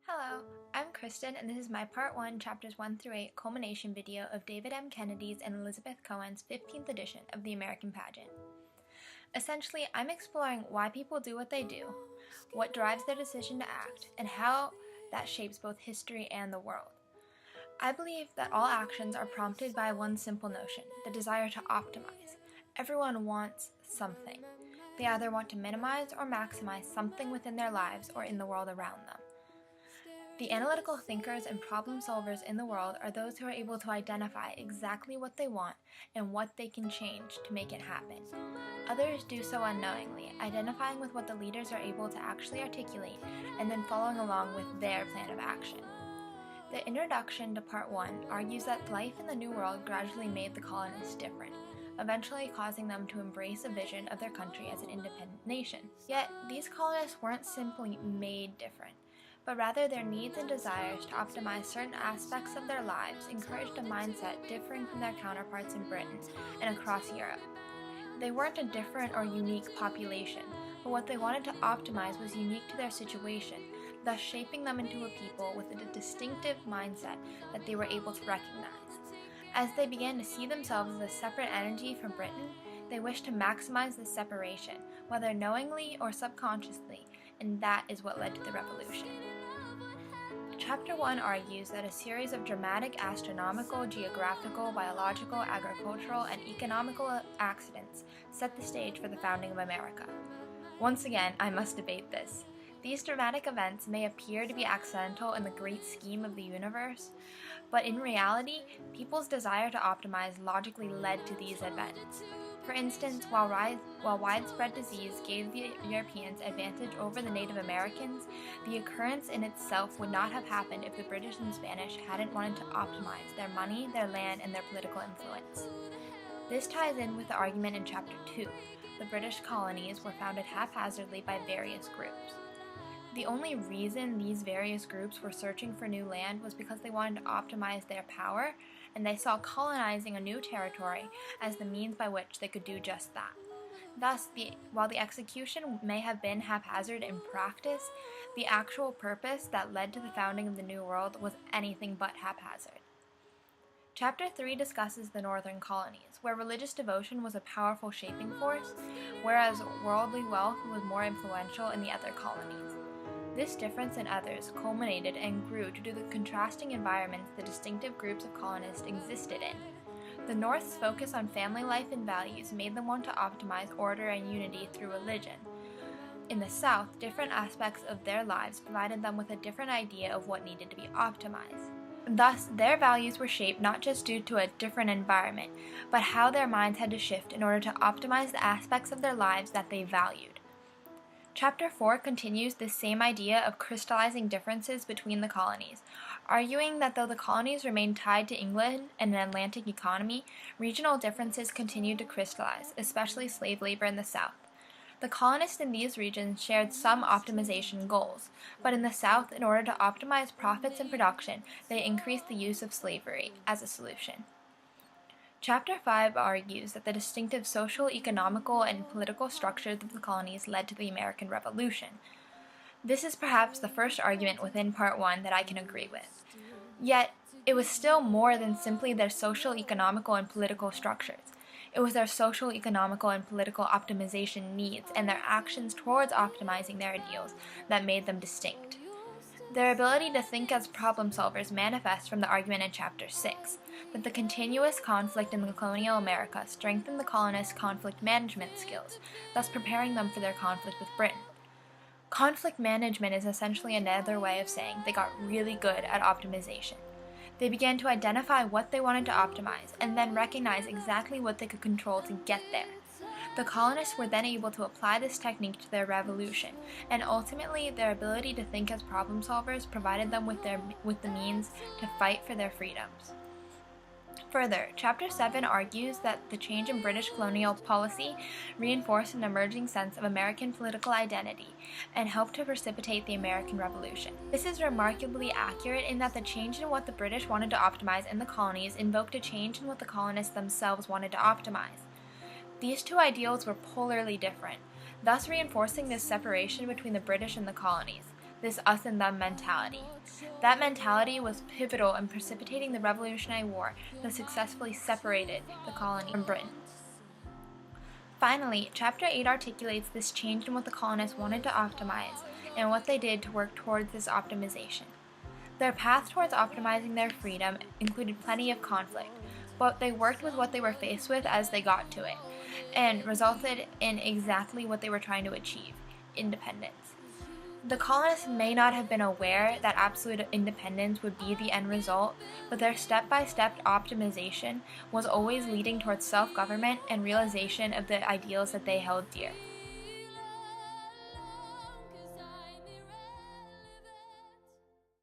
Hello, I'm Kristen, and this is my Part 1, Chapters 1 through 8 culmination video of David M. Kennedy's and Elizabeth Cohen's 15th edition of the American Pageant. Essentially, I'm exploring why people do what they do, what drives their decision to act, and how that shapes both history and the world. I believe that all actions are prompted by one simple notion, the desire to optimize. Everyone wants something. They either want to minimize or maximize something within their lives or in the world around them. The analytical thinkers and problem solvers in the world are those who are able to identify exactly what they want and what they can change to make it happen. Others do so unknowingly, identifying with what the leaders are able to actually articulate and then following along with their plan of action. The introduction to Part 1 argues that life in the New World gradually made the colonists different, eventually causing them to embrace a vision of their country as an independent nation. Yet, these colonists weren't simply made different, but rather their needs and desires to optimize certain aspects of their lives encouraged a mindset differing from their counterparts in Britain and across Europe. They weren't a different or unique population, but what they wanted to optimize was unique to their situation, thus shaping them into a people with a distinctive mindset that they were able to recognize. As they began to see themselves as a separate entity from Britain, they wished to maximize this separation, whether knowingly or subconsciously, and that is what led to the revolution. Chapter 1 argues that a series of dramatic astronomical, geographical, biological, agricultural, and economical accidents set the stage for the founding of America. Once again, I must debate this. These dramatic events may appear to be accidental in the great scheme of the universe, but in reality, people's desire to optimize logically led to these events. For instance, while widespread disease gave the Europeans advantage over the Native Americans, the occurrence in itself would not have happened if the British and Spanish hadn't wanted to optimize their money, their land, and their political influence. This ties in with the argument in Chapter 2. The British colonies were founded haphazardly by various groups. The only reason these various groups were searching for new land was because they wanted to optimize their power, and they saw colonizing a new territory as the means by which they could do just that. Thus, while the execution may have been haphazard in practice, the actual purpose that led to the founding of the New World was anything but haphazard. Chapter 3 discusses the northern colonies, where religious devotion was a powerful shaping force, whereas worldly wealth was more influential in the other colonies. This difference in others culminated and grew due to the contrasting environments the distinctive groups of colonists existed in. The North's focus on family life and values made them want to optimize order and unity through religion. In the South, different aspects of their lives provided them with a different idea of what needed to be optimized. Thus, their values were shaped not just due to a different environment, but how their minds had to shift in order to optimize the aspects of their lives that they valued. Chapter 4 continues this same idea of crystallizing differences between the colonies, arguing that though the colonies remained tied to England and an Atlantic economy, regional differences continued to crystallize, especially slave labor in the South. The colonists in these regions shared some optimization goals, but in the South, in order to optimize profits and production, they increased the use of slavery as a solution. Chapter 5 argues that the distinctive social, economical, and political structures of the colonies led to the American Revolution. This is perhaps the first argument within Part 1 that I can agree with. Yet, it was still more than simply their social, economical, and political structures. It was their social, economical, and political optimization needs and their actions towards optimizing their ideals that made them distinct. Their ability to think as problem solvers manifests from the argument in Chapter 6, that the continuous conflict in colonial America strengthened the colonists' conflict management skills, thus preparing them for their conflict with Britain. Conflict management is essentially another way of saying they got really good at optimization. They began to identify what they wanted to optimize and then recognize exactly what they could control to get there. The colonists were then able to apply this technique to their revolution, and ultimately their ability to think as problem solvers provided them with the means to fight for their freedoms. Further, Chapter 7 argues that the change in British colonial policy reinforced an emerging sense of American political identity and helped to precipitate the American Revolution. This is remarkably accurate in that the change in what the British wanted to optimize in the colonies invoked a change in what the colonists themselves wanted to optimize. These two ideals were polarly different, thus reinforcing this separation between the British and the colonies. this us and them mentality. That mentality was pivotal in precipitating the Revolutionary War that successfully separated the colony from Britain. Finally, Chapter 8 articulates this change in what the colonists wanted to optimize and what they did to work towards this optimization. Their path towards optimizing their freedom included plenty of conflict, but they worked with what they were faced with as they got to it, and resulted in exactly what they were trying to achieve: independence. The colonists may not have been aware that absolute independence would be the end result, but their step-by-step optimization was always leading towards self-government and realization of the ideals that they held dear.